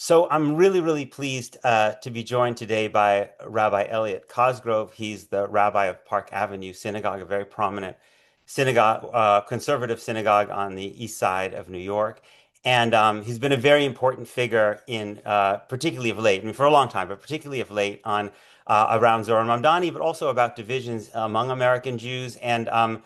So I'm really, really pleased to be joined today by Rabbi Elliot Cosgrove. He's the rabbi of Park Avenue Synagogue, a very prominent synagogue, conservative synagogue on the east side of New York. And he's been a very important figure in, particularly of late, I mean, for a long time, but particularly of late on around Zohar Mamdani, but also about divisions among American Jews. And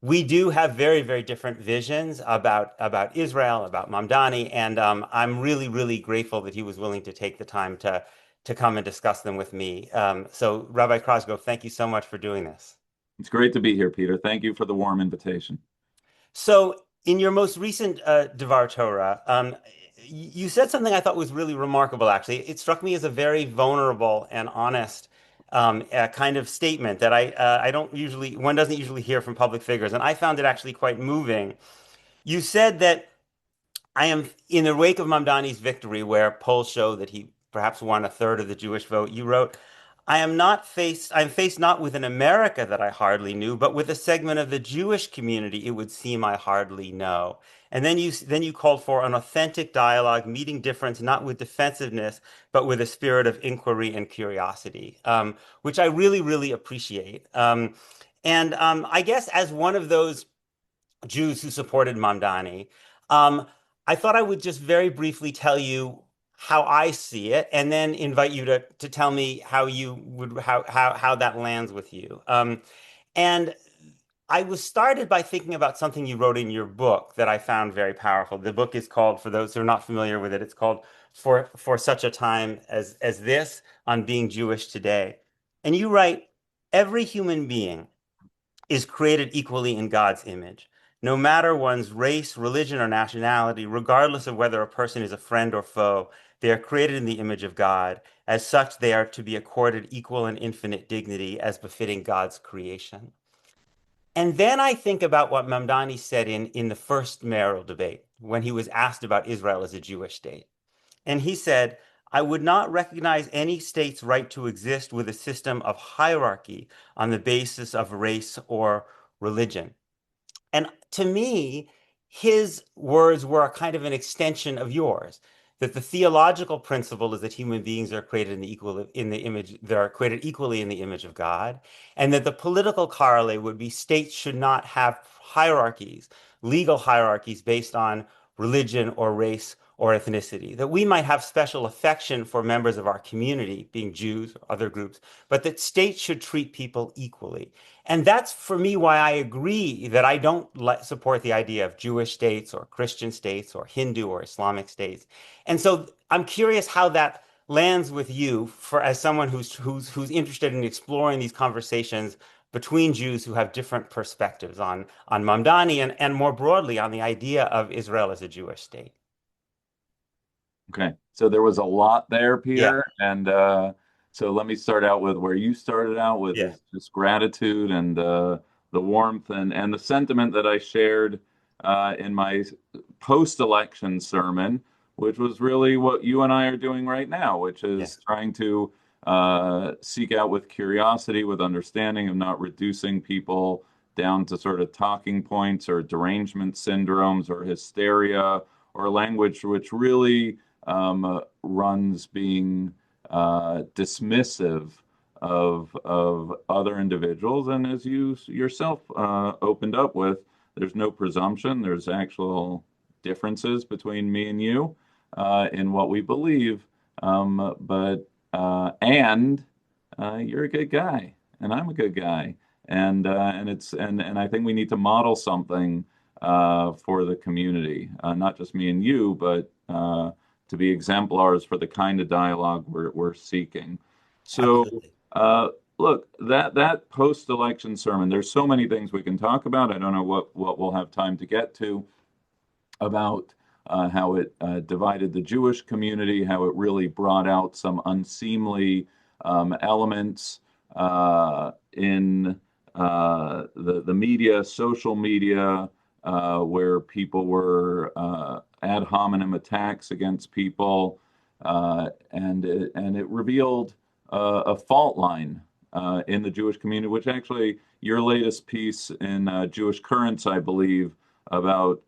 we do have very, very different visions about Israel, about Mamdani, and I'm really, really grateful that he was willing to take the time to come and discuss them with me. So, Rabbi Cosgrove, thank you so much for doing this. It's great to be here, Peter. Thank you for the warm invitation. So, in your most recent Devar Torah, you said something I thought was really remarkable, actually. It struck me as a very vulnerable and honest kind of statement that I don't usually, one doesn't usually hear from public figures. And I found it actually quite moving. You said that I am in the wake of Mamdani's victory, where polls show that he perhaps won a third of the Jewish vote. You wrote, I'm faced not with an America that I hardly knew, but with a segment of the Jewish community it would seem I hardly know. And then you called for an authentic dialogue, meeting difference not with defensiveness, but with a spirit of inquiry and curiosity, which I really, really appreciate. And I guess as one of those Jews who supported Mamdani. Um, I thought I would just very briefly tell you how I see it, and then invite you to tell me how you would how that lands with you. And I was started by thinking about something you wrote in your book that I found very powerful. The book is called, for those who are not familiar with it, it's called For Such a Time as This on Being Jewish Today. And you write, every human being is created equally in God's image. No matter one's race, religion, or nationality, regardless of whether a person is a friend or foe, they are created in the image of God. As such, they are to be accorded equal and infinite dignity as befitting God's creation. And then I think about what Mamdani said in the first mayoral debate when he was asked about Israel as a Jewish state. And he said, I would not recognize any state's right to exist with a system of hierarchy on the basis of race or religion. And to me, his words were a kind of an extension of yours. That the theological principle is that human beings are created in the image, they are created equally in the image of God, and that the political corollary would be states should not have hierarchies, legal hierarchies based on religion or race or ethnicity. That we might have special affection for members of our community, being Jews or other groups, but that states should treat people equally. And that's for me why I agree that I don't support the idea of Jewish states or Christian states or Hindu or Islamic states. And so I'm curious how that lands with you for as someone who's interested in exploring these conversations between Jews who have different perspectives on Mamdani and more broadly on the idea of Israel as a Jewish state. Okay, so there was a lot there, Yeah, Peter, and so let me start out with where you started out with yeah, is just gratitude and the warmth and the sentiment that I shared in my post-election sermon, which was really what you and I are doing right now, which yeah. is trying to seek out with curiosity, with understanding of not reducing people down to sort of talking points or derangement syndromes or hysteria or language which really runs being dismissive of other individuals. And as you yourself opened up with, there's no presumption. There's actual differences between me and you in what we believe. But and You're a good guy, and I'm a good guy, and I think we need to model something for the community, not just me and you, but to be exemplars for the kind of dialogue we're seeking. So, Absolutely. uh, look, that post-election sermon, there's so many things we can talk about. I don't know what we'll have time to get to about how it divided the Jewish community, how it really brought out some unseemly elements in the media, social media, where people were ad hominem attacks against people, and it revealed a fault line in the Jewish community, which actually your latest piece in Jewish Currents, I believe, about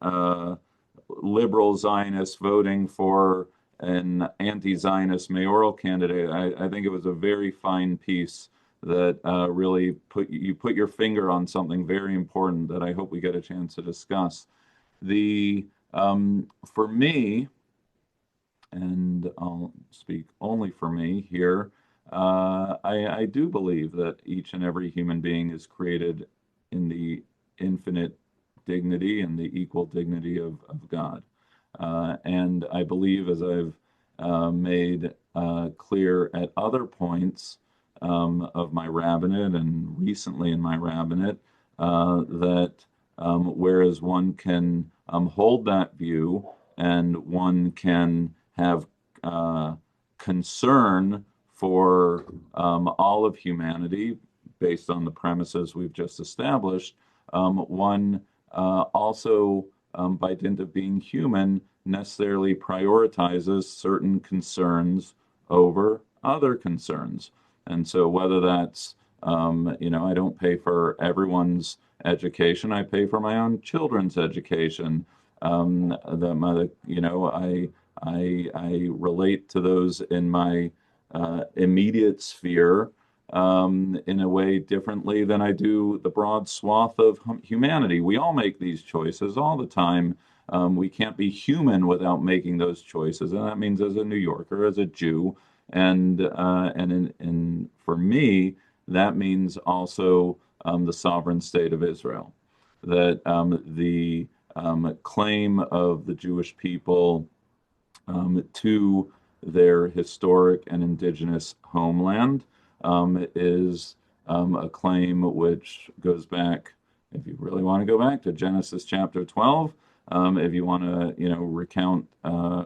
liberal Zionists voting for an anti-Zionist mayoral candidate. I think it was a very fine piece that really put your finger on something very important that I hope we get a chance to discuss. The For me, and I'll speak only for me here, I do believe that each and every human being is created in the infinite dignity and the equal dignity of God. And I believe, as I've made clear at other points of my rabbinate and recently in my rabbinate, that whereas one can hold that view and one can have concern for all of humanity based on the premises we've just established, one also, by dint of being human, necessarily prioritizes certain concerns over other concerns. And so, whether that's, I don't pay for everyone's education, I pay for my own children's education. I relate to those in my immediate sphere in a way differently than I do the broad swath of humanity. We all make these choices all the time. We can't be human without making those choices, and that means as a New Yorker, as a Jew, and for me, that means also the sovereign state of Israel. That the claim of the Jewish people to their historic and indigenous homeland is a claim which goes back, if you really want to go back to Genesis chapter 12, if you want to, recount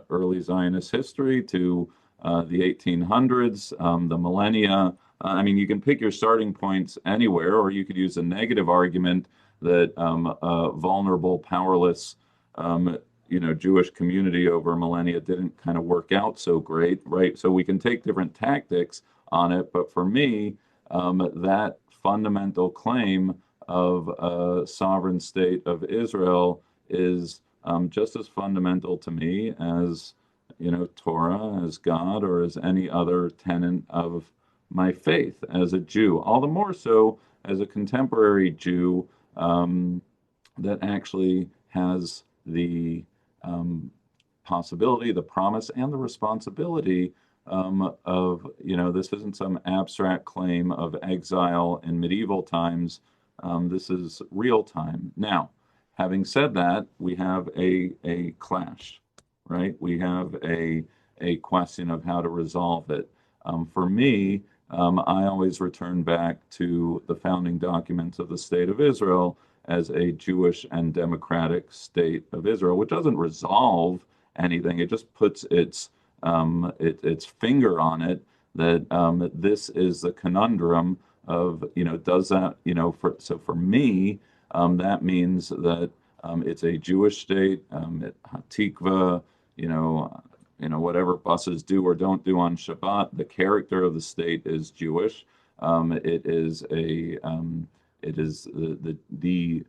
early Zionist history to the 1800s, the millennia. I mean, you can pick your starting points anywhere, or you could use a negative argument that a vulnerable, powerless, Jewish community over millennia didn't kind of work out so great, right? So we can take different tactics on it, but for me, that fundamental claim of a sovereign state of Israel is just as fundamental to me as, Torah, as God, or as any other tenet of my faith as a Jew. All the more so as a contemporary Jew that actually has the possibility, the promise, and the responsibility of, this isn't some abstract claim of exile in medieval times. This is real time. Now, having said that, we have a clash, right? We have a question of how to resolve it. For me, I always return back to the founding documents of the State of Israel as a Jewish and democratic state of Israel, which doesn't resolve anything. It just puts its finger on it that this is the conundrum of, does that, for me, that means that it's a Jewish state, Hatikva, whatever buses do or don't do on Shabbat, the character of the state is Jewish. It is the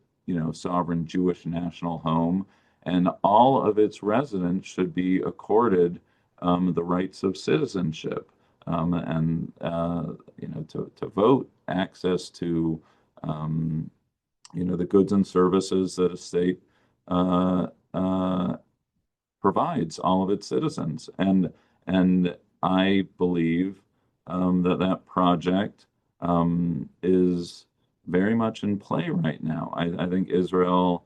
sovereign Jewish national home, and all of its residents should be accorded the rights of citizenship and to vote, access to the goods and services that a state uh, uh, provides all of its citizens. And I believe that project is very much in play right now. I think Israel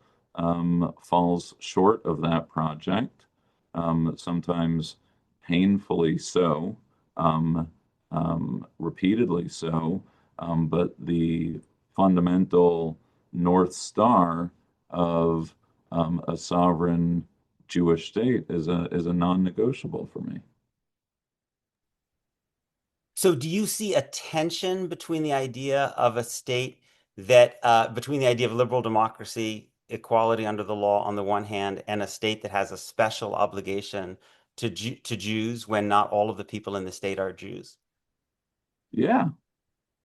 falls short of that project, sometimes painfully so, repeatedly so. But the fundamental North Star of a sovereign Jewish state is a non-negotiable for me. So, do you see a tension between the idea of a state between the idea of liberal democracy, equality under the law on the one hand, and a state that has a special obligation to Jews when not all of the people in the state are Jews? Yeah.